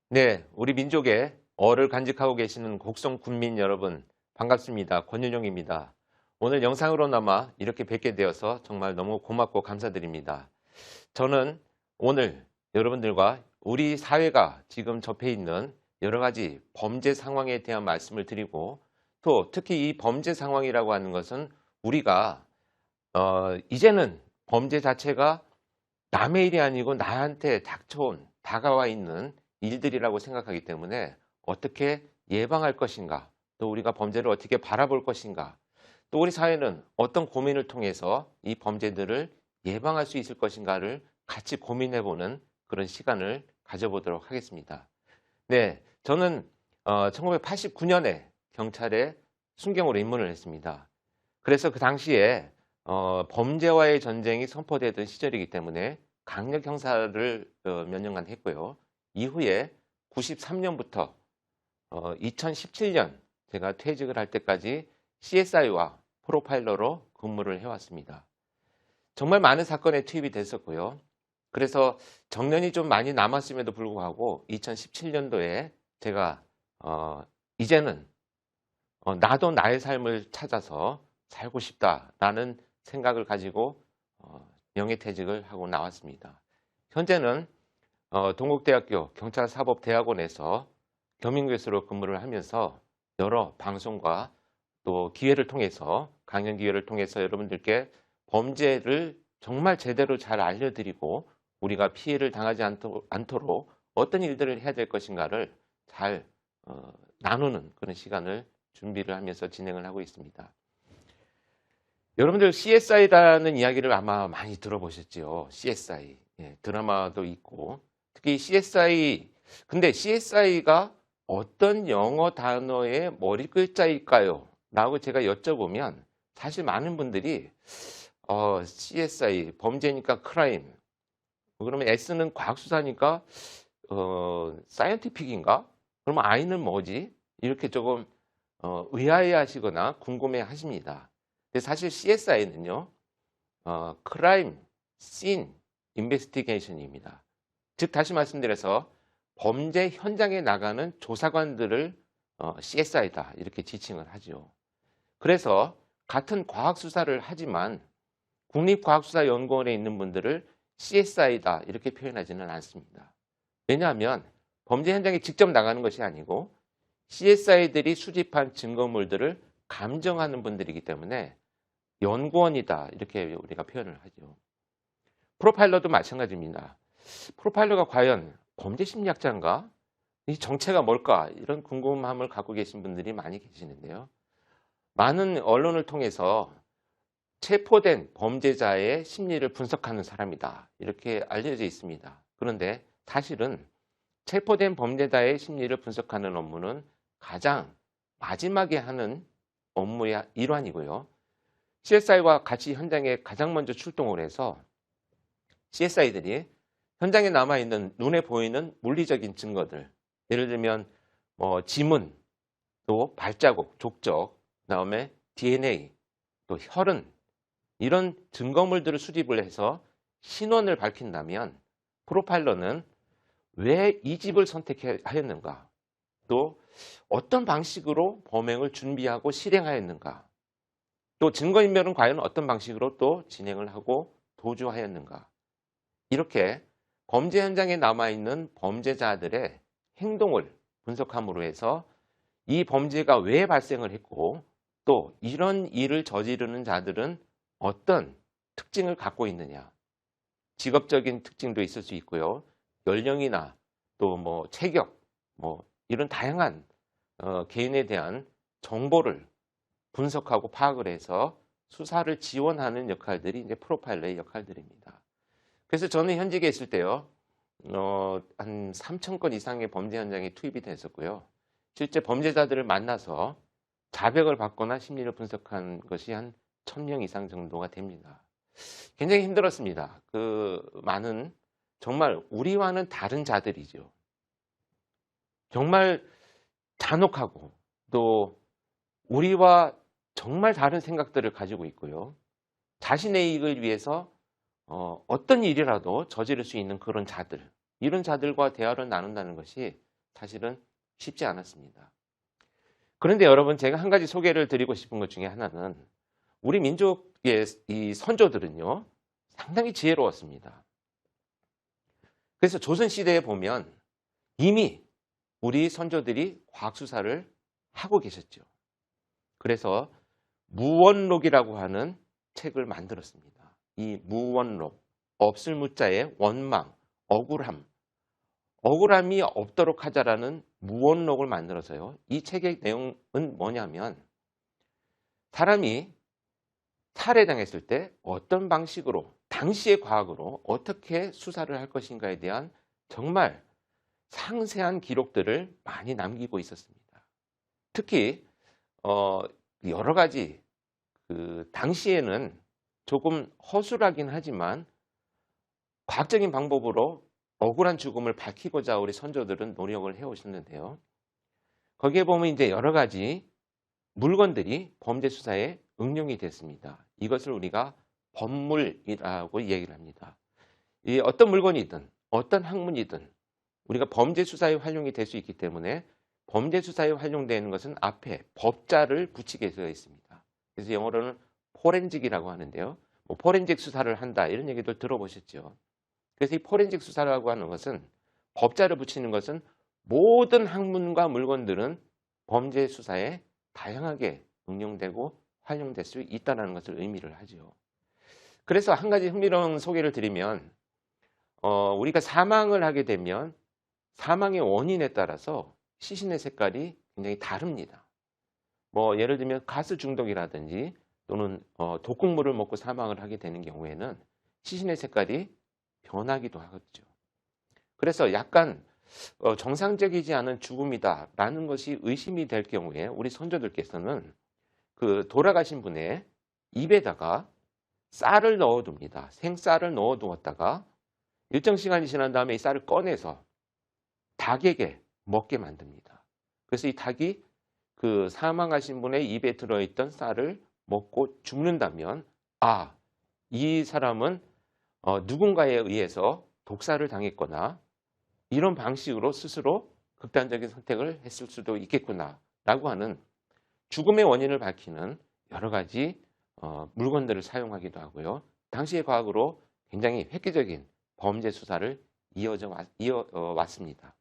네, 우리 민족의 어를 간직하고 계시는 곡성 군민 여러분, 반갑습니다. 권윤용입니다. 오늘 영상으로나마 이렇게 뵙게 되어서 정말 너무 고맙고 감사드립니다. 저는 오늘 여러분들과 우리 사회가 지금 접해 있는 여러 가지 범죄 상황에 대한 말씀을 드리고, 또 특히 이 범죄 상황이라고 하는 것은 우리가 이제는 범죄 자체가 남의 일이 아니고 나한테 다가와 있는 일들이라고 생각하기 때문에 어떻게 예방할 것인가, 또 우리가 범죄를 어떻게 바라볼 것인가, 또 우리 사회는 어떤 고민을 통해서 이 범죄들을 예방할 수 있을 것인가를 같이 고민해보는 그런 시간을 가져보도록 하겠습니다. 네, 저는 1989년에 경찰에 순경으로 입문을 했습니다. 그래서 그 당시에 범죄와의 전쟁이 선포되던 시절이기 때문에 강력 형사를 몇 년간 했고요. 이후에 93년부터 2017년 제가 퇴직을 할 때까지 CSI와 프로파일러로 근무를 해왔습니다. 정말 많은 사건에 투입이 됐었고요. 그래서 정년이 좀 많이 남았음에도 불구하고 2017년도에 제가 이제는 나도 나의 삶을 찾아서 살고 싶다라는 생각을 가지고 명예퇴직을 하고 나왔습니다. 현재는 동국대학교 경찰사법대학원에서 겸임교수로 근무를 하면서 여러 방송과 또 기회를 통해서 강연 기회를 통해서 여러분들께 범죄를 정말 제대로 잘 알려드리고 우리가 피해를 당하지 않도록 어떤 일들을 해야 될 것인가를 잘 나누는 그런 시간을 준비를 하면서 진행을 하고 있습니다. 여러분들 CSI라는 이야기를 아마 많이 들어보셨죠. CSI. 예, 드라마도 있고. 특히 CSI, 근데 CSI가 어떤 영어 단어의 머리 글자일까요? 라고 제가 여쭤보면 사실 많은 분들이 CSI, 범죄니까 크라임. 그러면 S는 과학수사니까 사이언티픽인가? 그러면 I는 뭐지? 이렇게 조금 의아해 하시거나 궁금해 하십니다. 근데 사실 CSI는요, 크라임 씬 인베스티게이션입니다. 즉 다시 말씀드려서 범죄 현장에 나가는 조사관들을 CSI다 이렇게 지칭을 하죠. 그래서 같은 과학 수사를 하지만 국립과학수사연구원에 있는 분들을 CSI다 이렇게 표현하지는 않습니다. 왜냐하면 범죄 현장에 직접 나가는 것이 아니고 CSI들이 수집한 증거물들을 감정하는 분들이기 때문에 연구원이다 이렇게 우리가 표현을 하죠. 프로파일러도 마찬가지입니다. 프로파일러가 과연 범죄 심리학자인가? 이 정체가 뭘까? 이런 궁금함을 갖고 계신 분들이 많이 계시는데요. 많은 언론을 통해서 체포된 범죄자의 심리를 분석하는 사람이다 이렇게 알려져 있습니다. 그런데 사실은 체포된 범죄자의 심리를 분석하는 업무는 가장 마지막에 하는 업무의 일환이고요. CSI와 같이 현장에 가장 먼저 출동을 해서 CSI들이 현장에 남아있는 눈에 보이는 물리적인 증거들, 예를 들면 지문, 또 발자국, 족적, 그다음에 DNA, 또 혈흔 이런 증거물들을 수집을 해서 신원을 밝힌다면 프로파일러는 왜 이 집을 선택하였는가, 또 어떤 방식으로 범행을 준비하고 실행하였는가, 또 증거인멸은 과연 어떤 방식으로 또 진행을 하고 도주하였는가, 이렇게 범죄 현장에 남아있는 범죄자들의 행동을 분석함으로 해서 이 범죄가 왜 발생을 했고 또 이런 일을 저지르는 자들은 어떤 특징을 갖고 있느냐, 직업적인 특징도 있을 수 있고요. 연령이나 또 체격, 이런 다양한 개인에 대한 정보를 분석하고 파악을 해서 수사를 지원하는 역할들이 이제 프로파일러의 역할들입니다. 그래서 저는 현직에 있을 때요, 한 3,000건 이상의 범죄 현장에 투입이 됐었고요. 실제 범죄자들을 만나서 자백을 받거나 심리를 분석한 것이 한 1,000명 이상 정도가 됩니다. 굉장히 힘들었습니다. 많은 정말 우리와는 다른 자들이죠. 정말 잔혹하고 또 우리와 정말 다른 생각들을 가지고 있고요. 자신의 이익을 위해서 어떤 일이라도 저지를 수 있는 그런 자들, 이런 자들과 대화를 나눈다는 것이 사실은 쉽지 않았습니다. 그런데 여러분, 제가 한 가지 소개를 드리고 싶은 것 중에 하나는 우리 민족의 이 선조들은요, 상당히 지혜로웠습니다. 그래서 조선시대에 보면 이미 우리 선조들이 과학수사를 하고 계셨죠. 그래서 무원록이라고 하는 책을 만들었습니다. 이 무원록, 없을 무자에 원망, 억울함이 없도록 하자라는 무원록을 만들어서요. 이 책의 내용은 뭐냐면 사람이 살해당했을 때 어떤 방식으로, 당시의 과학으로 어떻게 수사를 할 것인가에 대한 정말 상세한 기록들을 많이 남기고 있었습니다. 특히 여러 가지 당시에는 조금 허술하긴 하지만 과학적인 방법으로 억울한 죽음을 밝히고자 우리 선조들은 노력을 해오셨는데요. 거기에 보면 이제 여러 가지 물건들이 범죄 수사에 응용이 됐습니다. 이것을 우리가 법물이라고 얘기를 합니다. 이 어떤 물건이든 어떤 학문이든 우리가 범죄 수사에 활용이 될 수 있기 때문에 범죄 수사에 활용되는 것은 앞에 법자를 붙이게 되어 있습니다. 그래서 영어로는 포렌직이라고 하는데요. 뭐 포렌직 수사를 한다 이런 얘기도 들어보셨죠. 그래서 이 포렌직 수사라고 하는 것은 법자를 붙이는 것은 모든 학문과 물건들은 범죄 수사에 다양하게 응용되고 활용될 수 있다는 것을 의미를 하죠. 그래서 한 가지 흥미로운 소개를 드리면 우리가 사망을 하게 되면 사망의 원인에 따라서 시신의 색깔이 굉장히 다릅니다. 뭐 예를 들면 가스 중독이라든지 또는 독극물을 먹고 사망을 하게 되는 경우에는 시신의 색깔이 변하기도 하겠죠. 그래서 약간 정상적이지 않은 죽음이다라는 것이 의심이 될 경우에 우리 선조들께서는 그 돌아가신 분의 입에다가 쌀을 넣어둡니다. 생쌀을 넣어두었다가 일정 시간이 지난 다음에 이 쌀을 꺼내서 닭에게 먹게 만듭니다. 그래서 이 닭이 그 사망하신 분의 입에 들어있던 쌀을 먹고 죽는다면 이 사람은 누군가에 의해서 독살을 당했거나 이런 방식으로 스스로 극단적인 선택을 했을 수도 있겠구나 라고 하는 죽음의 원인을 밝히는 여러 가지 물건들을 사용하기도 하고요. 당시의 과학으로 굉장히 획기적인 범죄 수사를 이어왔습니다.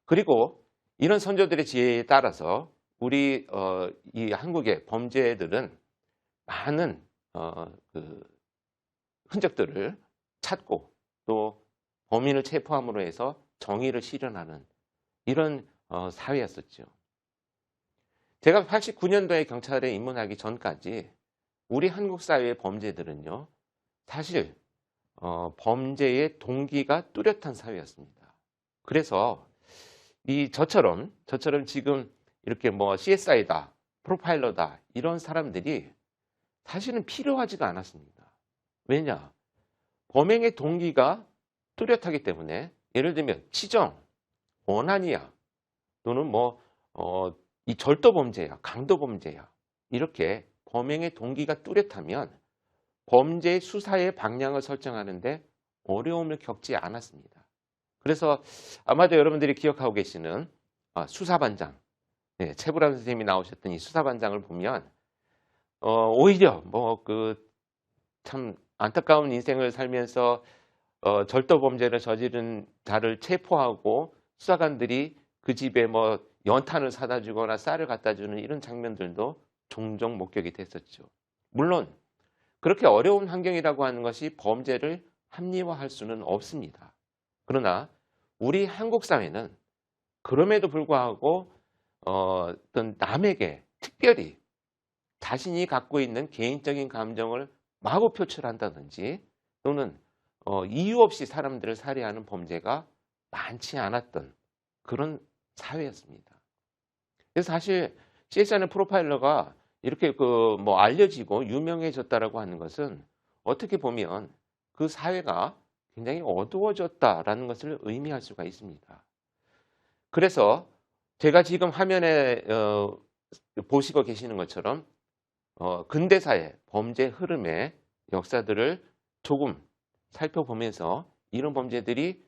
그리고 이런 선조들의 지혜에 따라서 우리 이 한국의 범죄들은 많은 흔적들을 찾고 또 범인을 체포함으로 해서 정의를 실현하는 이런 사회였었죠. 제가 89년도에 경찰에 입문하기 전까지 우리 한국 사회의 범죄들은요, 사실 범죄의 동기가 뚜렷한 사회였습니다. 그래서 저처럼 지금 이렇게 뭐 CSI다, 프로파일러다 이런 사람들이 사실은 필요하지가 않았습니다. 왜냐? 범행의 동기가 뚜렷하기 때문에 예를 들면 치정, 원한이야 또는 이 절도범죄야, 강도범죄야 이렇게 범행의 동기가 뚜렷하면 범죄 수사의 방향을 설정하는데 어려움을 겪지 않았습니다. 그래서 아마도 여러분들이 기억하고 계시는 수사반장, 최불암 선생님이 나오셨던 이 수사반장을 보면 오히려 참 안타까운 인생을 살면서 절도범죄를 저지른 자를 체포하고 수사관들이 그 집에 연탄을 사다 주거나 쌀을 갖다 주는 이런 장면들도 종종 목격이 됐었죠. 물론 그렇게 어려운 환경이라고 하는 것이 범죄를 합리화할 수는 없습니다. 그러나 우리 한국 사회는 그럼에도 불구하고 어떤 남에게 특별히 자신이 갖고 있는 개인적인 감정을 마구 표출한다든지 또는 이유 없이 사람들을 살해하는 범죄가 많지 않았던 그런 사회였습니다. 그래서 사실 CSI는 프로파일러가 이렇게 알려지고 유명해졌다라고 하는 것은 어떻게 보면 그 사회가 굉장히 어두워졌다라는 것을 의미할 수가 있습니다. 그래서 제가 지금 화면에 보시고 계시는 것처럼 근대사의 범죄 흐름의 역사들을 조금 살펴보면서 이런 범죄들이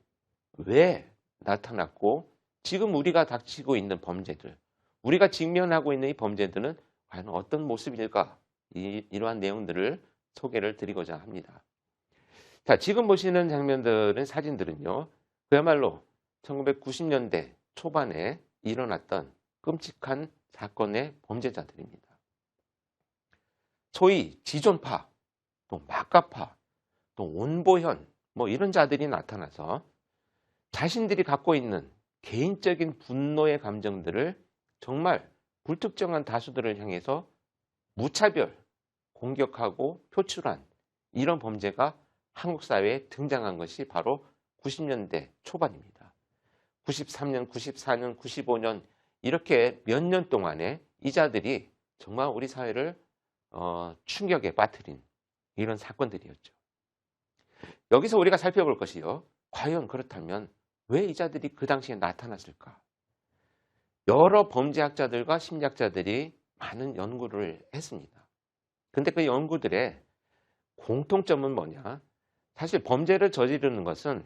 왜 나타났고 지금 우리가 닥치고 있는 범죄들, 우리가 직면하고 있는 이 범죄들은 과연 어떤 모습일까? 이러한 내용들을 소개를 드리고자 합니다. 자, 지금 보시는 장면들은 사진들은요. 그야말로 1990년대 초반에 일어났던 끔찍한 사건의 범죄자들입니다. 소위 지존파, 또 막가파, 또 온보현 뭐 이런 자들이 나타나서 자신들이 갖고 있는 개인적인 분노의 감정들을 정말 불특정한 다수들을 향해서 무차별 공격하고 표출한 이런 범죄가 한국 사회에 등장한 것이 바로 90년대 초반입니다. 93년, 94년, 95년 이렇게 몇 년 동안에 이 자들이 정말 우리 사회를 충격에 빠뜨린 이런 사건들이었죠. 여기서 우리가 살펴볼 것이요. 과연 그렇다면 왜 이 자들이 그 당시에 나타났을까? 여러 범죄학자들과 심리학자들이 많은 연구를 했습니다. 근데 그 연구들의 공통점은 뭐냐? 사실 범죄를 저지르는 것은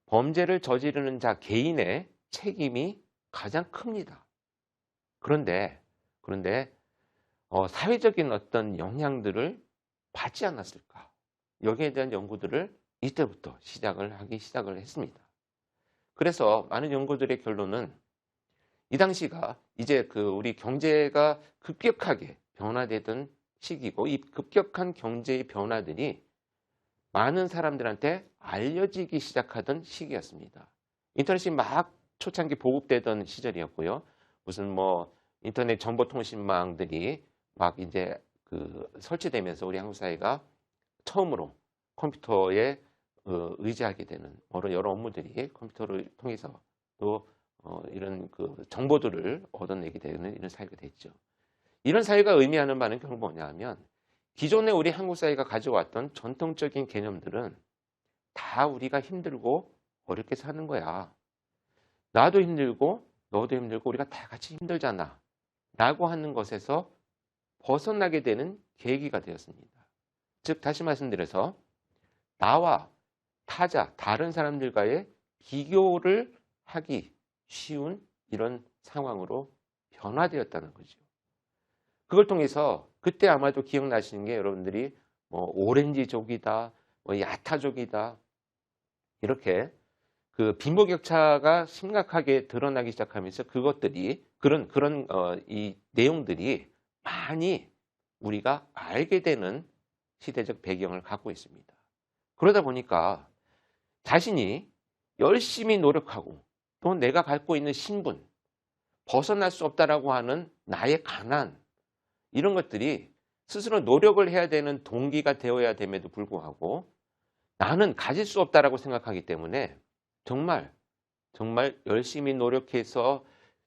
범죄를 저지르는 자 개인의 책임이 가장 큽니다. 그런데 사회적인 어떤 영향들을 받지 않았을까? 여기에 대한 연구들을 이때부터 시작을 했습니다. 그래서 많은 연구들의 결론은 이 당시가 이제 우리 경제가 급격하게 변화되던 시기고 이 급격한 경제의 변화들이 많은 사람들한테 알려지기 시작하던 시기였습니다. 인터넷이 막 초창기 보급되던 시절이었고요. 무슨 뭐 인터넷 정보통신망들이 막 이제 설치되면서 우리 한국 사회가 처음으로 컴퓨터에 의지하게 되는 여러 업무들이 컴퓨터를 통해서 또 이런 정보들을 얻어내게 되는 이런 사회가 됐죠. 이런 사회가 의미하는 바는 결국 뭐냐 하면 기존에 우리 한국 사회가 가져왔던 전통적인 개념들은 다 우리가 힘들고 어렵게 사는 거야. 나도 힘들고 너도 힘들고 우리가 다 같이 힘들잖아. 라고 하는 것에서 벗어나게 되는 계기가 되었습니다. 즉 다시 말씀드려서 나와 타자, 다른 사람들과의 비교를 하기 쉬운 이런 상황으로 변화되었다는 거죠. 그걸 통해서 그때 아마도 기억나시는 게 여러분들이 뭐 오렌지족이다, 뭐 야타족이다 이렇게 빈부격차가 심각하게 드러나기 시작하면서 그것들이 이 내용들이 많이 우리가 알게 되는 시대적 배경을 갖고 있습니다. 그러다 보니까 자신이 열심히 노력하고 또 내가 갖고 있는 신분, 벗어날 수 없다라고 하는 나의 가난 이런 것들이 스스로 노력을 해야 되는 동기가 되어야 됨에도 불구하고 나는 가질 수 없다라고 생각하기 때문에 정말 열심히 노력해서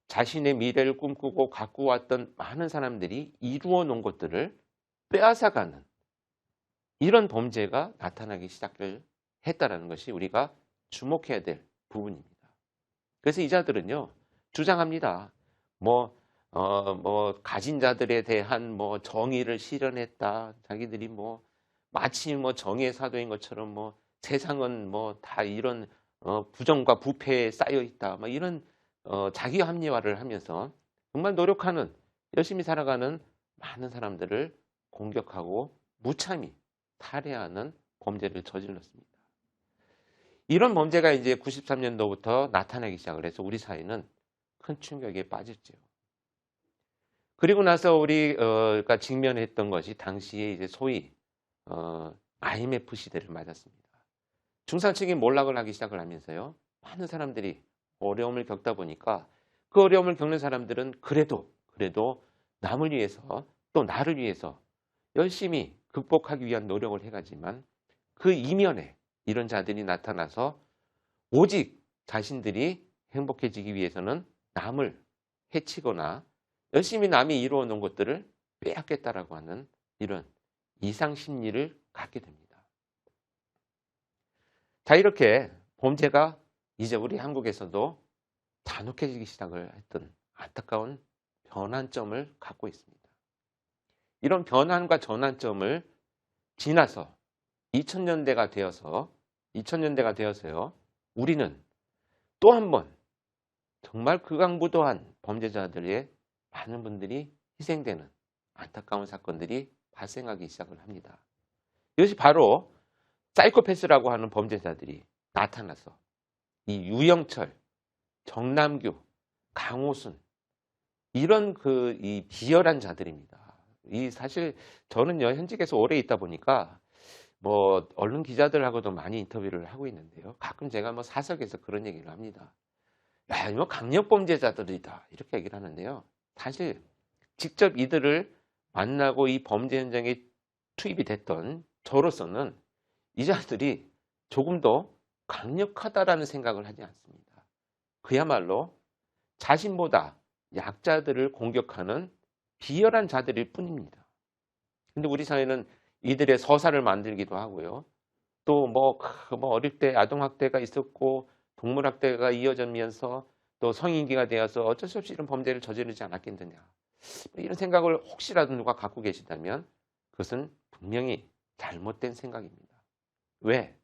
자신의 미래를 꿈꾸고 갖고 왔던 많은 사람들이 이루어 놓은 것들을 빼앗아가는 이런 범죄가 나타나기 시작을 했다라는 것이 우리가 주목해야 될 부분입니다. 그래서 이 자들은요 주장합니다. 가진 자들에 대한 정의를 실현했다. 자기들이 마치 정의의 사도인 것처럼 세상은 다 이런 부정과 부패에 쌓여 있다. 이런 자기 합리화를 하면서 정말 노력하는 열심히 살아가는 많은 사람들을 공격하고 무참히 살해하는 범죄를 저질렀습니다. 이런 범죄가 이제 93년도부터 나타나기 시작을 해서 우리 사회는 큰 충격에 빠졌죠. 그리고 나서 우리가 직면했던 것이 당시에 이제 소위 IMF 시대를 맞았습니다. 중산층이 몰락을 하기 시작을 하면서요. 많은 사람들이 어려움을 겪다 보니까 그 어려움을 겪는 사람들은 그래도 남을 위해서 또 나를 위해서 열심히 극복하기 위한 노력을 해가지만 그 이면에 이런 자들이 나타나서 오직 자신들이 행복해지기 위해서는 남을 해치거나 열심히 남이 이루어 놓은 것들을 빼앗겠다라고 하는 이런 이상 심리를 갖게 됩니다. 자, 이렇게 범죄가 이제 우리 한국에서도 잔혹해지기 시작을 했던 안타까운 변환점을 갖고 있습니다. 이런 변환과 전환점을 지나서 2000년대가 되어서요. 우리는 또 한 번 정말 극악무도한 범죄자들의 많은 분들이 희생되는 안타까운 사건들이 발생하기 시작을 합니다. 이것이 바로 사이코패스라고 하는 범죄자들이 나타나서 이 유영철, 정남규, 강호순 이런 이 비열한 자들입니다. 이 사실 저는요 현직에서 오래 있다 보니까 뭐 언론 기자들하고도 많이 인터뷰를 하고 있는데요. 가끔 제가 뭐 사석에서 그런 얘기를 합니다. 야, 이거 강력 범죄자들이다 이렇게 얘기를 하는데요. 사실 직접 이들을 만나고 이 범죄 현장에 투입이 됐던 저로서는 이 자들이 조금 더 강력하다라는 생각을 하지 않습니다. 그야말로 자신보다 약자들을 공격하는 비열한 자들일 뿐입니다. 근데 우리 사회는 이들의 서사를 만들기도 하고요. 또 뭐 어릴 때 아동학대가 있었고 동물학대가 이어지면서 또 성인기가 되어서 어쩔 수 없이 이런 범죄를 저지르지 않았겠느냐. 이런 생각을 혹시라도 누가 갖고 계시다면 그것은 분명히 잘못된 생각입니다. 왜?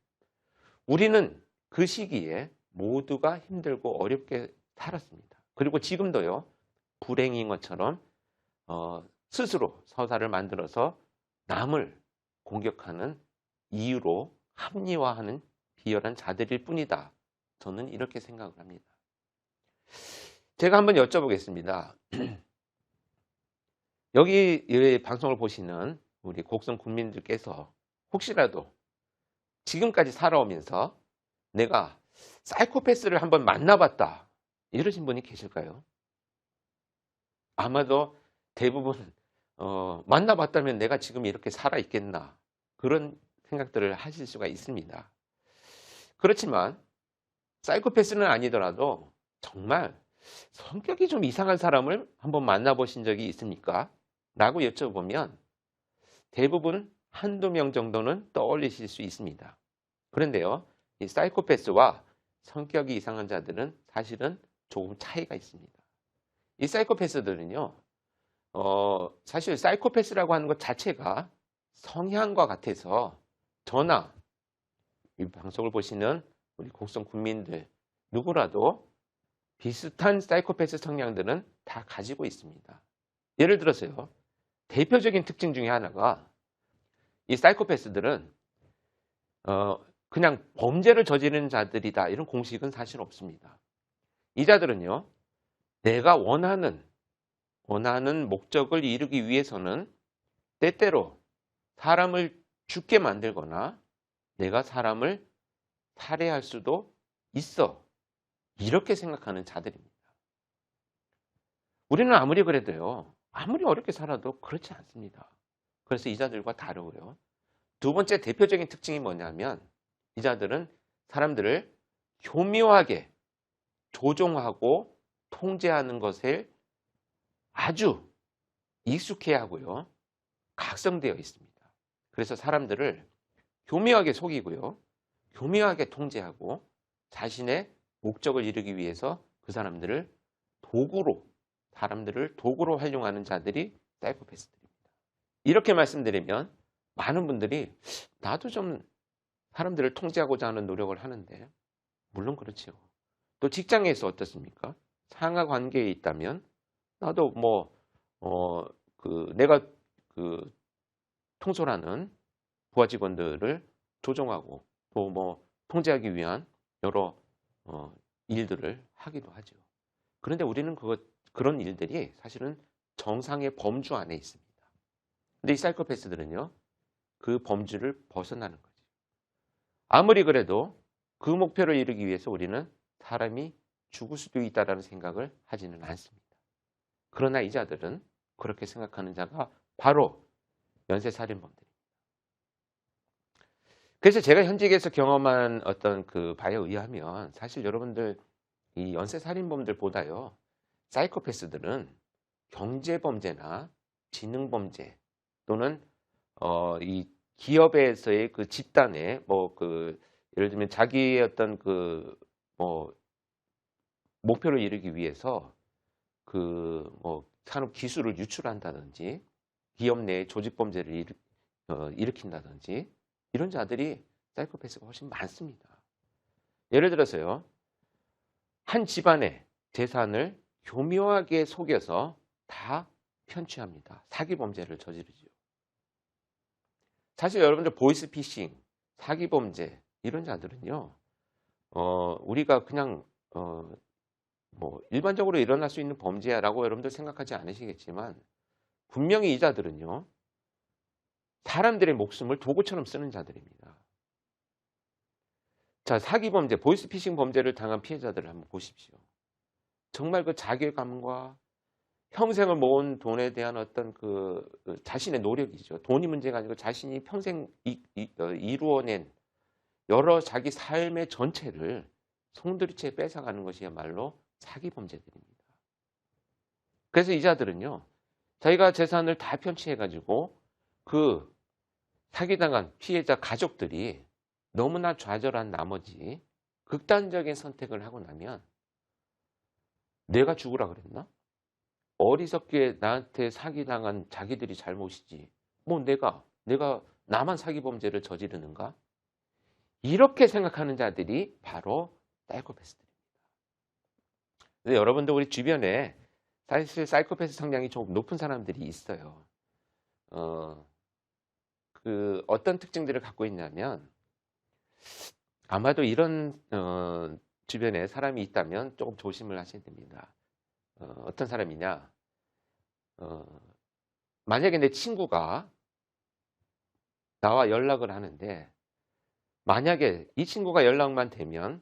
우리는 그 시기에 모두가 힘들고 어렵게 살았습니다. 그리고 지금도요. 불행인 것처럼 스스로 서사를 만들어서 남을 공격하는 이유로 합리화하는 비열한 자들일 뿐이다. 저는 이렇게 생각을 합니다. 제가 한번 여쭤보겠습니다. 여기 이 방송을 보시는 우리 곡성 국민들께서 혹시라도 지금까지 살아오면서 내가 사이코패스를 한번 만나봤다 이러신 분이 계실까요? 아마도 대부분 만나봤다면 내가 지금 이렇게 살아있겠나 그런 생각들을 하실 수가 있습니다. 그렇지만 사이코패스는 아니더라도 정말 성격이 좀 이상한 사람을 한번 만나보신 적이 있습니까? 라고 여쭤보면 대부분 한두 명 정도는 떠올리실 수 있습니다. 그런데요, 이 사이코패스와 성격이 이상한 자들은 사실은 조금 차이가 있습니다. 이 사이코패스들은요, 사실 사이코패스라고 하는 것 자체가 성향과 같아서 저나 이 방송을 보시는 우리 곡성 국민들 누구라도 비슷한 사이코패스 성향들은 다 가지고 있습니다. 예를 들어서요, 대표적인 특징 중에 하나가 이 사이코패스들은 그냥 범죄를 저지르는 자들이다 이런 공식은 사실 없습니다. 이 자들은요, 내가 원하는 목적을 이루기 위해서는 때때로 사람을 죽게 만들거나 내가 사람을 살해할 수도 있어. 이렇게 생각하는 자들입니다. 우리는 아무리 그래도요, 아무리 어렵게 살아도 그렇지 않습니다. 그래서 이 자들과 다르고요. 두 번째 대표적인 특징이 뭐냐면 이 자들은 사람들을 교묘하게 조종하고 통제하는 것에 아주 익숙해 하고요. 각성되어 있습니다. 그래서 사람들을 교묘하게 속이고요. 교묘하게 통제하고 자신의 목적을 이루기 위해서 그 사람들을 도구로 활용하는 자들이 사이코패스들입니다. 이렇게 말씀드리면 많은 분들이 나도 좀 사람들을 통제하고자 하는 노력을 하는데 물론 그렇죠. 또 직장에서 어떻습니까? 상하 관계에 있다면 나도 내가 통솔하는 부하 직원들을 조종하고 또 통제하기 위한 여러 일들을 하기도 하죠. 그런데 우리는 그런 일들이 사실은 정상의 범주 안에 있습니다. 근데 이 사이코패스들은요, 그 범주를 벗어나는 거죠. 아무리 그래도 그 목표를 이루기 위해서 우리는 사람이 죽을 수도 있다는 생각을 하지는 않습니다. 그러나 이 자들은 그렇게 생각하는 자가 바로 연쇄살인범들입니다. 그래서 제가 현직에서 경험한 어떤 바에 의하면 사실 여러분들 이 연쇄살인범들보다요, 사이코패스들은 경제범죄나 지능범죄 또는 이 기업에서의 그 집단의 예를 들면 자기의 어떤 목표를 이루기 위해서 산업 기술을 유출한다든지 기업 내에 조직 범죄를 일으킨다든지 이런 자들이 사이코패스가 훨씬 많습니다. 예를 들어서요, 한 집안에 재산을 교묘하게 속여서 다 편취합니다. 사기 범죄를 저지르죠. 사실 여러분들 보이스피싱, 사기 범죄 이런 자들은요. 우리가 그냥 뭐 일반적으로 일어날 수 있는 범죄라고 여러분들 생각하지 않으시겠지만 분명히 이 자들은요. 사람들의 목숨을 도구처럼 쓰는 자들입니다. 자, 사기 범죄, 보이스피싱 범죄를 당한 피해자들을 한번 보십시오. 정말 그 자괴감과 평생을 모은 돈에 대한 어떤 그 자신의 노력이죠. 돈이 문제가 아니고 자신이 평생 이루어낸 여러 자기 삶의 전체를 송두리째 뺏어가는 것이야말로 사기 범죄들입니다. 그래서 이 자들은요. 자기가 재산을 다 편취해가지고 그 사기당한 피해자 가족들이 너무나 좌절한 나머지 극단적인 선택을 하고 나면 내가 죽으라 그랬나? 어리석게 나한테 사기당한 자기들이 잘못이지. 뭐 내가 나만 사기 범죄를 저지르는가? 이렇게 생각하는 자들이 바로 사이코패스들입니다. 근데 여러분들 우리 주변에 사실 사이코패스 성향이 좀 높은 사람들이 있어요. 그 어떤 특징들을 갖고 있냐면 아마도 이런 주변에 사람이 있다면 조금 조심을 하셔야 됩니다. 어떤 사람이냐? 만약에 내 친구가 나와 연락을 하는데 만약에 이 친구가 연락만 되면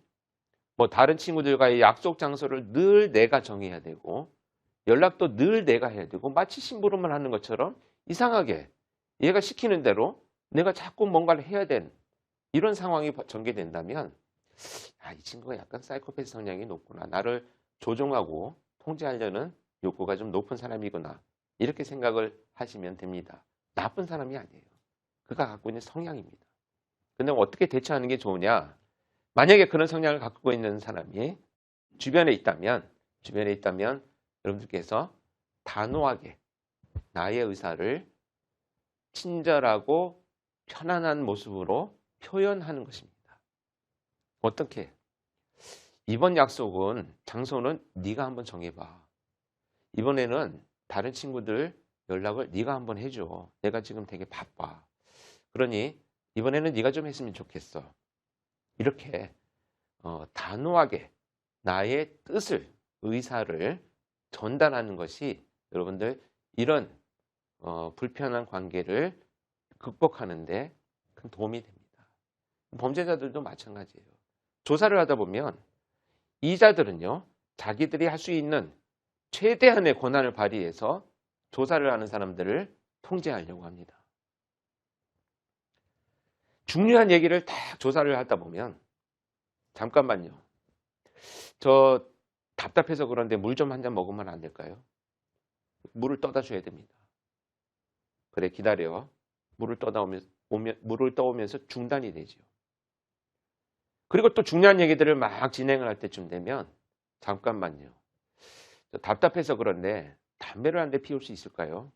뭐 다른 친구들과의 약속 장소를 늘 내가 정해야 되고 연락도 늘 내가 해야 되고 마치 심부름을 하는 것처럼 이상하게 얘가 시키는 대로 내가 자꾸 뭔가를 해야 되는 이런 상황이 전개된다면 이 친구가 약간 사이코패스 성향이 높구나. 나를 조종하고 통제하려는 욕구가 좀 높은 사람이구나. 이렇게 생각을 하시면 됩니다. 나쁜 사람이 아니에요. 그가 갖고 있는 성향입니다. 근데 어떻게 대처하는 게 좋으냐? 만약에 그런 성향을 갖고 있는 사람이 주변에 있다면 여러분들께서 단호하게 나의 의사를 친절하고 편안한 모습으로 표현하는 것입니다. 어떻게? 이번 약속은 장소는 네가 한번 정해봐. 이번에는 다른 친구들 연락을 네가 한번 해줘. 내가 지금 되게 바빠. 그러니 이번에는 네가 좀 했으면 좋겠어. 이렇게 단호하게 나의 뜻을, 의사를 전달하는 것이 여러분들 이런 불편한 관계를 극복하는 데 큰 도움이 됩니다. 범죄자들도 마찬가지예요. 조사를 하다 보면 이 자들은요. 자기들이 할 수 있는 최대한의 권한을 발휘해서 조사를 하는 사람들을 통제하려고 합니다. 중요한 얘기를 딱 조사를 하다 보면 잠깐만요. 저 답답해서 그런데 물 좀 한 잔 먹으면 안 될까요? 물을 떠다 줘야 됩니다. 그래 기다려. 물을 떠오면서 중단이 되죠. 그리고 또 중요한 얘기들을 막 진행을 할 때쯤 되면 잠깐만요. 저 답답해서 그런데 담배를 한 대 피울 수 있을까요?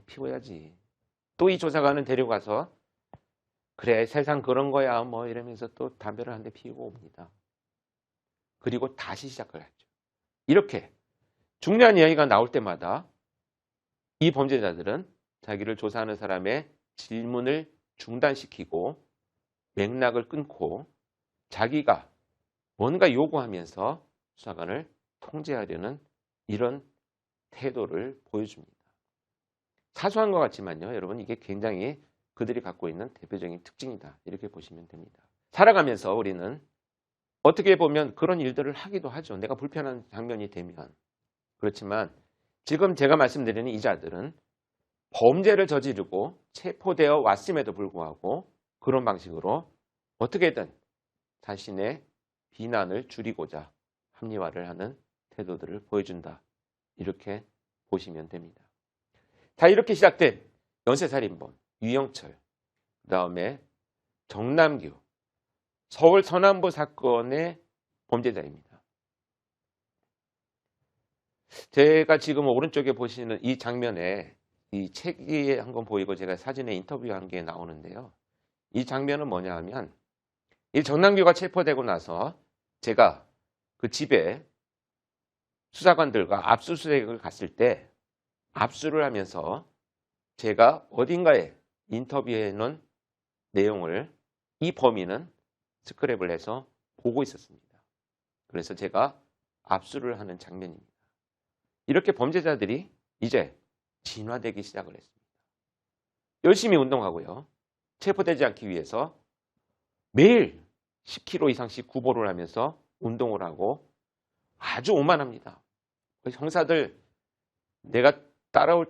피워야지. 또 이 조사관은 데려가서 그래 세상 그런 거야 뭐 이러면서 또 담배를 한 대 피우고 옵니다. 그리고 다시 시작을 하죠. 이렇게 중요한 이야기가 나올 때마다 이 범죄자들은 자기를 조사하는 사람의 질문을 중단시키고 맥락을 끊고 자기가 뭔가 요구하면서 수사관을 통제하려는 이런 태도를 보여줍니다. 사소한 것 같지만요. 여러분 이게 굉장히 그들이 갖고 있는 대표적인 특징이다. 이렇게 보시면 됩니다. 살아가면서 우리는 어떻게 보면 그런 일들을 하기도 하죠. 내가 불편한 장면이 되면. 그렇지만 지금 제가 말씀드리는 이 자들은 범죄를 저지르고 체포되어 왔음에도 불구하고 그런 방식으로 어떻게든 자신의 비난을 줄이고자 합리화를 하는 태도들을 보여준다. 이렇게 보시면 됩니다. 자, 이렇게 시작된 연쇄살인범 유영철, 그 다음에 정남규, 서울 서남부 사건의 범죄자입니다. 제가 지금 오른쪽에 보시는 이 장면에 이 책이 한 권 보이고 제가 사진에 인터뷰한 게 나오는데요. 이 장면은 뭐냐 하면 이 정남규가 체포되고 나서 제가 그 집에 수사관들과 압수수색을 갔을 때 압수를 하면서 제가 어딘가에 인터뷰해 놓은 내용을 이 범인은 스크랩을 해서 보고 있었습니다. 그래서 제가 압수를 하는 장면입니다. 이렇게 범죄자들이 이제 진화되기 시작을 했습니다. 열심히 운동하고요. 체포되지 않기 위해서 매일 10km 이상씩 구보를 하면서 운동을 하고 아주 오만합니다. 형사들 내가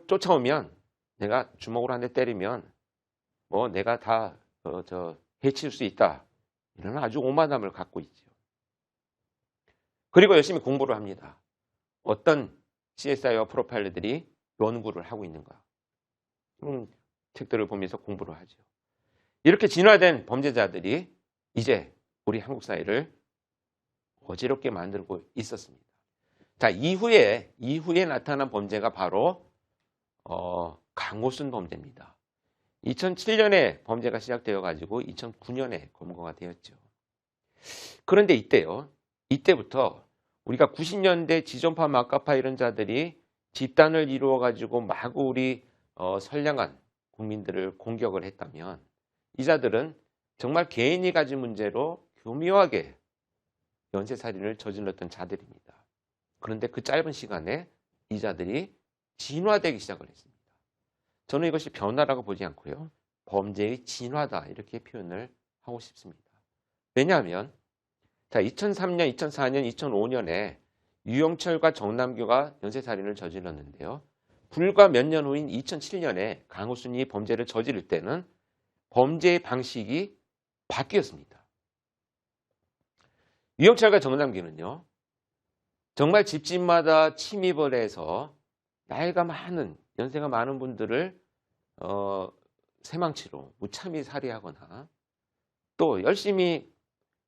쫓아오면 내가 주먹으로 한 대 때리면 뭐 내가 다 해칠 수 있다. 이런 아주 오만함을 갖고 있죠. 그리고 열심히 공부를 합니다. 어떤 CSI와 프로파일러들이 연구를 하고 있는가. 책들을 보면서 공부를 하죠. 이렇게 진화된 범죄자들이 이제 우리 한국 사회를 어지럽게 만들고 있었습니다. 자, 이후에 나타난 범죄가 바로 강호순 범죄입니다. 2007년에 범죄가 시작되어 가지고 2009년에 검거가 되었죠. 그런데 이때부터 우리가 90년대 지존파 마카파 이런 자들이 집단을 이루어 가지고 마구 우리 선량한 국민들을 공격을 했다면 이 자들은 정말 개인이 가진 문제로 교묘하게 연쇄살인을 저질렀던 자들입니다. 그런데 그 짧은 시간에 이 자들이 진화되기 시작을 했습니다. 저는 이것이 변화라고 보지 않고요. 범죄의 진화다 이렇게 표현을 하고 싶습니다. 왜냐하면 자 2003년, 2004년, 2005년에 유영철과 정남규가 연쇄살인을 저질렀는데요. 불과 몇 년 후인 2007년에 강호순이 범죄를 저지를 때는 범죄의 방식이 바뀌었습니다. 유영철과 정남규는요. 정말 집집마다 침입을 해서 나이가 많은 연세가 많은 분들을 새망치로 무참히 살해하거나 또 열심히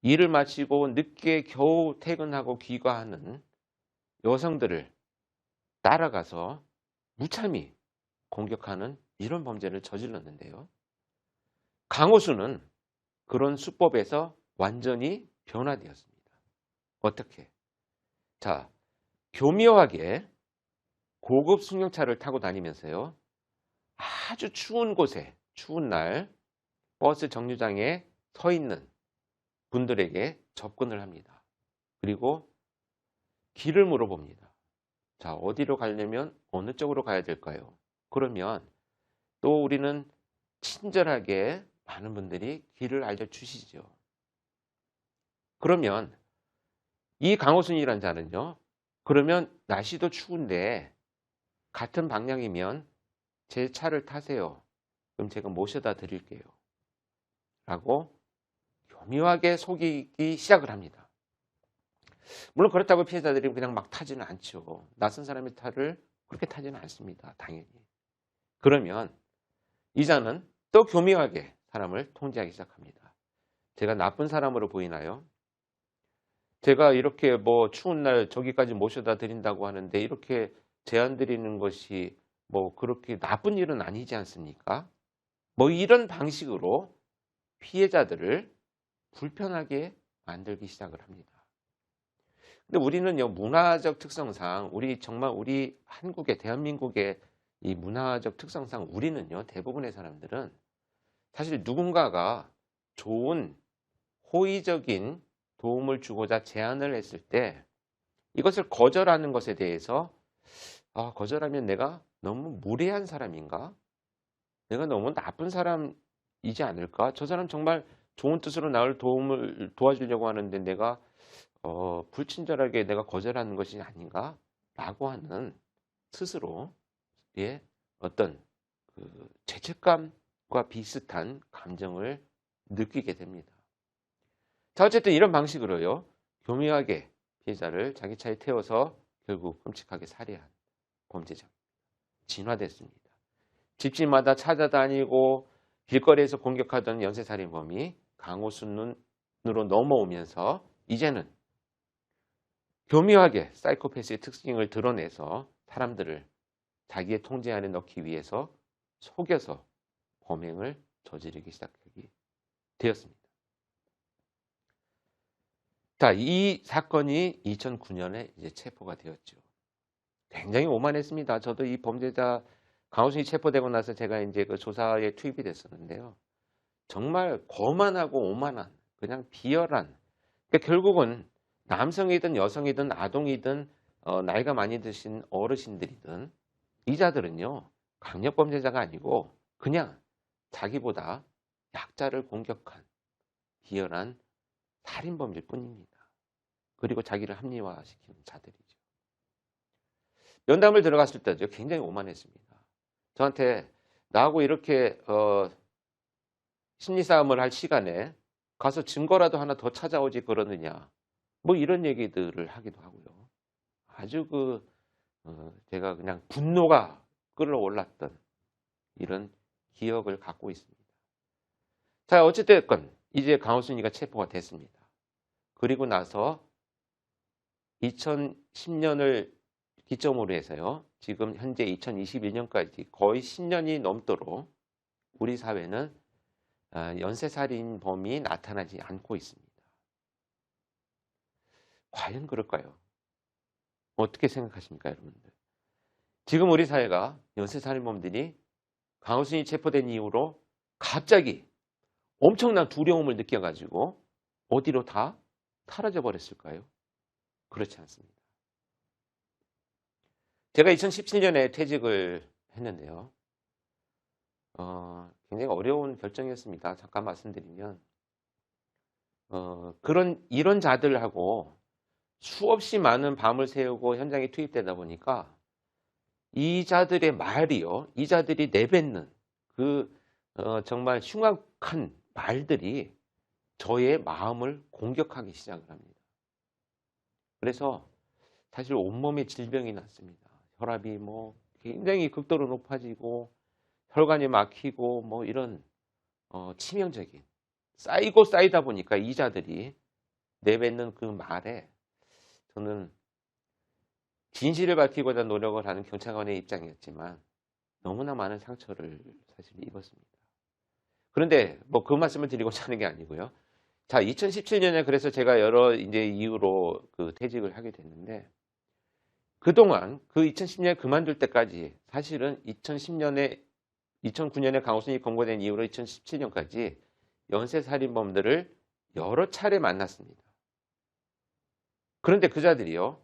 일을 마치고 늦게 겨우 퇴근하고 귀가하는 여성들을 따라가서 무참히 공격하는 이런 범죄를 저질렀는데요. 강호순은 그런 수법에서 완전히 변화되었습니다. 어떻게? 자, 교묘하게 고급 승용차를 타고 다니면서요. 아주 추운 곳에 추운 날 버스 정류장에 서 있는 분들에게 접근을 합니다. 그리고 길을 물어봅니다. 자, 어디로 가려면 어느 쪽으로 가야 될까요? 그러면 또 우리는 친절하게 많은 분들이 길을 알려주시죠. 그러면 이 강호순이라는 자는요. 그러면 날씨도 추운데 같은 방향이면 제 차를 타세요. 그럼 제가 모셔다 드릴게요. 라고 교묘하게 속이기 시작을 합니다. 물론 그렇다고 피해자들이 그냥 막 타지는 않죠. 낯선 사람의 차를 그렇게 타지는 않습니다. 당연히. 그러면 이자는 또 교묘하게 사람을 통제하기 시작합니다. 제가 나쁜 사람으로 보이나요? 제가 이렇게 뭐 추운 날 저기까지 모셔다 드린다고 하는데 이렇게 제안 드리는 것이 뭐 그렇게 나쁜 일은 아니지 않습니까? 뭐 이런 방식으로 피해자들을 불편하게 만들기 시작을 합니다. 근데 우리는요, 문화적 특성상 우리 한국의 대한민국의 이 문화적 특성상 우리는요, 대부분의 사람들은 사실 누군가가 좋은 호의적인 도움을 주고자 제안을 했을 때 이것을 거절하는 것에 대해서 거절하면 내가 너무 무례한 사람인가? 내가 너무 나쁜 사람이지 않을까? 저 사람 정말 좋은 뜻으로 나를 도와주려고 하는데 내가 불친절하게 내가 거절하는 것이 아닌가? 라고 하는 스스로의 어떤 그 죄책감과 비슷한 감정을 느끼게 됩니다. 자, 어쨌든 이런 방식으로요. 교묘하게 피해자를 자기 차에 태워서 결국 끔찍하게 살해한 범죄자. 진화됐습니다. 집집마다 찾아다니고 길거리에서 공격하던 연쇄살인범이 강호순으로 넘어오면서 이제는 교묘하게 사이코패스의 특징을 드러내서 사람들을 자기의 통제 안에 넣기 위해서 속여서 범행을 저지르기 시작하게 되었습니다. 자, 이 사건이 2009년에 이제 체포가 되었죠. 굉장히 오만했습니다. 저도 이 범죄자 강호순이 체포되고 나서 제가 이제 그 조사에 투입이 됐었는데요. 정말 거만하고 오만한, 그냥 비열한. 그러니까 결국은 남성이든 여성이든 아동이든 나이가 많이 드신 어르신들이든 이자들은요, 강력범죄자가 아니고 그냥 자기보다 약자를 공격한 비열한 살인범일 뿐입니다. 그리고 자기를 합리화시키는 자들이죠. 면담을 들어갔을 때도 굉장히 오만했습니다. 저한테 나하고 이렇게 심리싸움을 할 시간에 가서 증거라도 하나 더 찾아오지 그러느냐, 뭐 이런 얘기들을 하기도 하고요. 아주 제가 그냥 분노가 끌어올랐던 이런 기억을 갖고 있습니다. 자, 어찌됐건 이제 강호순이가 체포가 됐습니다. 그리고 나서 2010년을 기점으로 해서요, 지금 현재 2021년까지 거의 10년이 넘도록 우리 사회는 연쇄살인범이 나타나지 않고 있습니다. 과연 그럴까요? 어떻게 생각하십니까, 여러분들? 지금 우리 사회가 연쇄살인범들이 강호순이 체포된 이후로 갑자기 엄청난 두려움을 느껴가지고 어디로 다 사라져 버렸을까요? 그렇지 않습니다. 제가 2017년에 퇴직을 했는데요. 굉장히 어려운 결정이었습니다. 잠깐 말씀드리면 이런 자들하고 수없이 많은 밤을 새우고 현장에 투입되다 보니까 이 자들의 말이요, 이 자들이 내뱉는 정말 흉악한 말들이 저의 마음을 공격하기 시작을 합니다. 그래서 사실 온몸에 질병이 났습니다. 혈압이 굉장히 극도로 높아지고 혈관이 막히고 이런 치명적인, 쌓이고 쌓이다 보니까 이 자들이 내뱉는 그 말에 저는 진실을 밝히고자 노력을 하는 경찰관의 입장이었지만 너무나 많은 상처를 사실 입었습니다. 그런데 그 말씀을 드리고자 하는 게 아니고요. 자, 2017년에 그래서 제가 여러 이제 이유로 퇴직을 하게 됐는데, 그동안 2010년에 그만둘 때까지 사실은 2009년에 강호순이 검거된 이후로 2017년까지 연쇄살인범들을 여러 차례 만났습니다. 그런데 그 자들이요,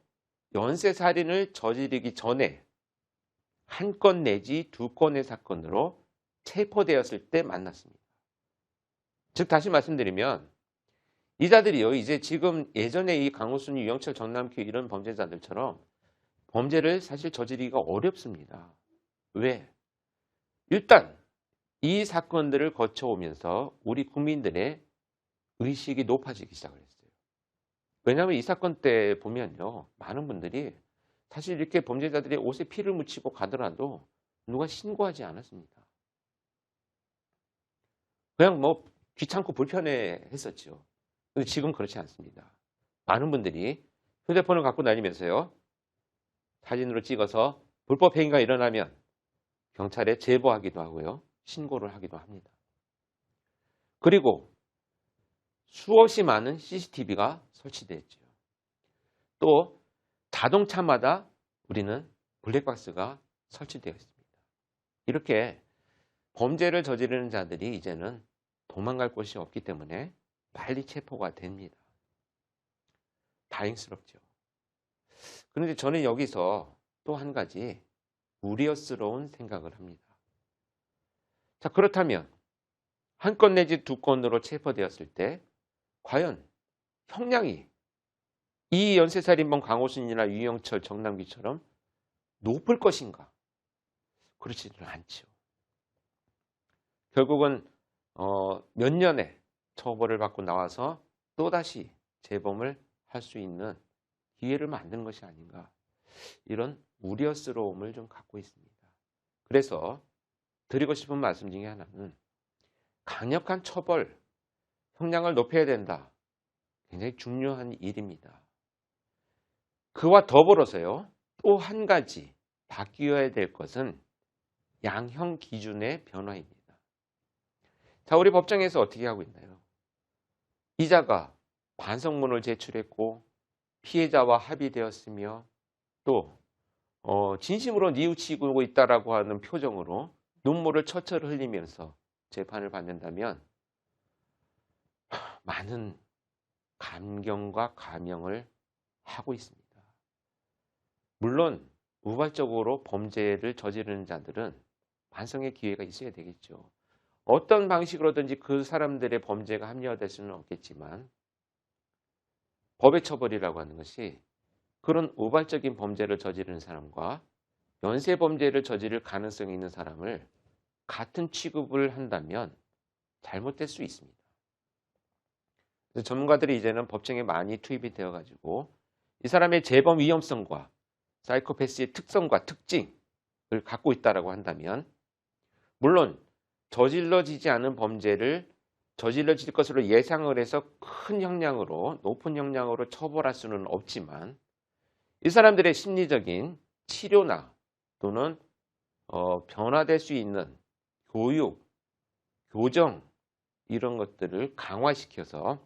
연쇄살인을 저지르기 전에 한 건 내지 두 건의 사건으로 체포되었을 때 만났습니다. 즉 다시 말씀드리면 이 자들이요, 이제 지금 예전에 이 강호순, 유영철, 정남규 이런 범죄자들처럼 범죄를 사실 저지르기가 어렵습니다. 왜? 일단 이 사건들을 거쳐오면서 우리 국민들의 의식이 높아지기 시작을 했어요. 왜냐하면 이 사건 때 보면요, 많은 분들이 사실 이렇게 범죄자들이 옷에 피를 묻히고 가더라도 누가 신고하지 않았습니다. 그냥 귀찮고 불편해 했었죠. 근데 지금 그렇지 않습니다. 많은 분들이 휴대폰을 갖고 다니면서요, 사진으로 찍어서 불법 행위가 일어나면 경찰에 제보하기도 하고요, 신고를 하기도 합니다. 그리고 수없이 많은 CCTV가 설치되어 있죠. 또 자동차마다 우리는 블랙박스가 설치되어 있습니다. 이렇게 범죄를 저지르는 자들이 이제는 도망갈 곳이 없기 때문에 빨리 체포가 됩니다. 다행스럽죠. 그런데 저는 여기서 또 한 가지 우려스러운 생각을 합니다. 자, 그렇다면 한 건 내지 두 건으로 체포되었을 때 과연 형량이 이 연쇄살인범 강호순이나 유영철, 정남규처럼 높을 것인가? 그렇지는 않죠. 결국은 몇 년의 처벌을 받고 나와서 또다시 재범을 할 수 있는 기회를 만든 것이 아닌가, 이런 우려스러움을 좀 갖고 있습니다. 그래서 드리고 싶은 말씀 중에 하나는 강력한 처벌, 형량을 높여야 된다. 굉장히 중요한 일입니다. 그와 더불어서요, 또 한 가지 바뀌어야 될 것은 양형 기준의 변화입니다. 자, 우리 법정에서 어떻게 하고 있나요? 이자가 반성문을 제출했고 피해자와 합의되었으며 또 진심으로 뉘우치고 있다라고 하는 표정으로 눈물을 철철 흘리면서 재판을 받는다면 많은 감경과 감형을 하고 있습니다. 물론 우발적으로 범죄를 저지르는 자들은 반성의 기회가 있어야 되겠죠. 어떤 방식으로든지 그 사람들의 범죄가 합리화될 수는 없겠지만 법의 처벌이라고 하는 것이 그런 우발적인 범죄를 저지르는 사람과 연쇄 범죄를 저지를 가능성이 있는 사람을 같은 취급을 한다면 잘못될 수 있습니다. 그래서 전문가들이 이제는 법정에 많이 투입이 되어가지고 이 사람의 재범 위험성과 사이코패스의 특성과 특징을 갖고 있다라고 한다면 물론 저질러지지 않은 범죄를 저질러질 것으로 예상을 해서 큰 형량으로 높은 형량으로 처벌할 수는 없지만 이 사람들의 심리적인 치료나 또는 변화될 수 있는 교육, 교정 이런 것들을 강화시켜서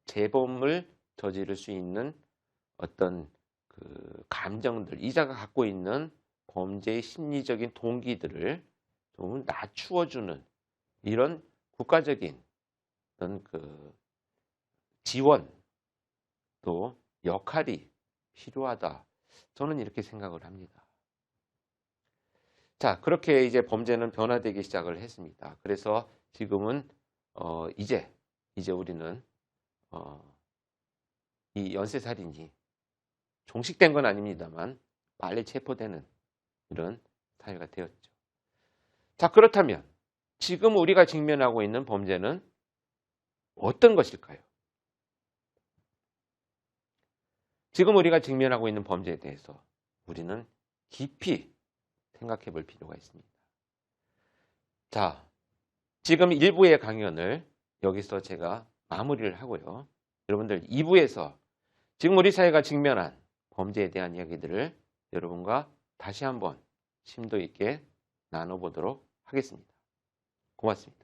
재범을 저지를 수 있는 어떤 그 감정들, 이자가 갖고 있는 범죄의 심리적인 동기들을 좀 낮추어주는 이런 국가적인 어떤 그 지원 또 역할이 필요하다. 저는 이렇게 생각을 합니다. 자, 그렇게 이제 범죄는 변화되기 시작을 했습니다. 그래서 지금은 이제 우리는 이 연쇄살인이 종식된 건 아닙니다만 빨리 체포되는 이런 사회가 되었죠. 자, 그렇다면 지금 우리가 직면하고 있는 범죄는 어떤 것일까요? 지금 우리가 직면하고 있는 범죄에 대해서 우리는 깊이 생각해 볼 필요가 있습니다. 자, 지금 1부의 강연을 여기서 제가 마무리를 하고요. 여러분들 2부에서 지금 우리 사회가 직면한 범죄에 대한 이야기들을 여러분과 다시 한번 심도 있게 나눠보도록 하겠습니다. 고맙습니다.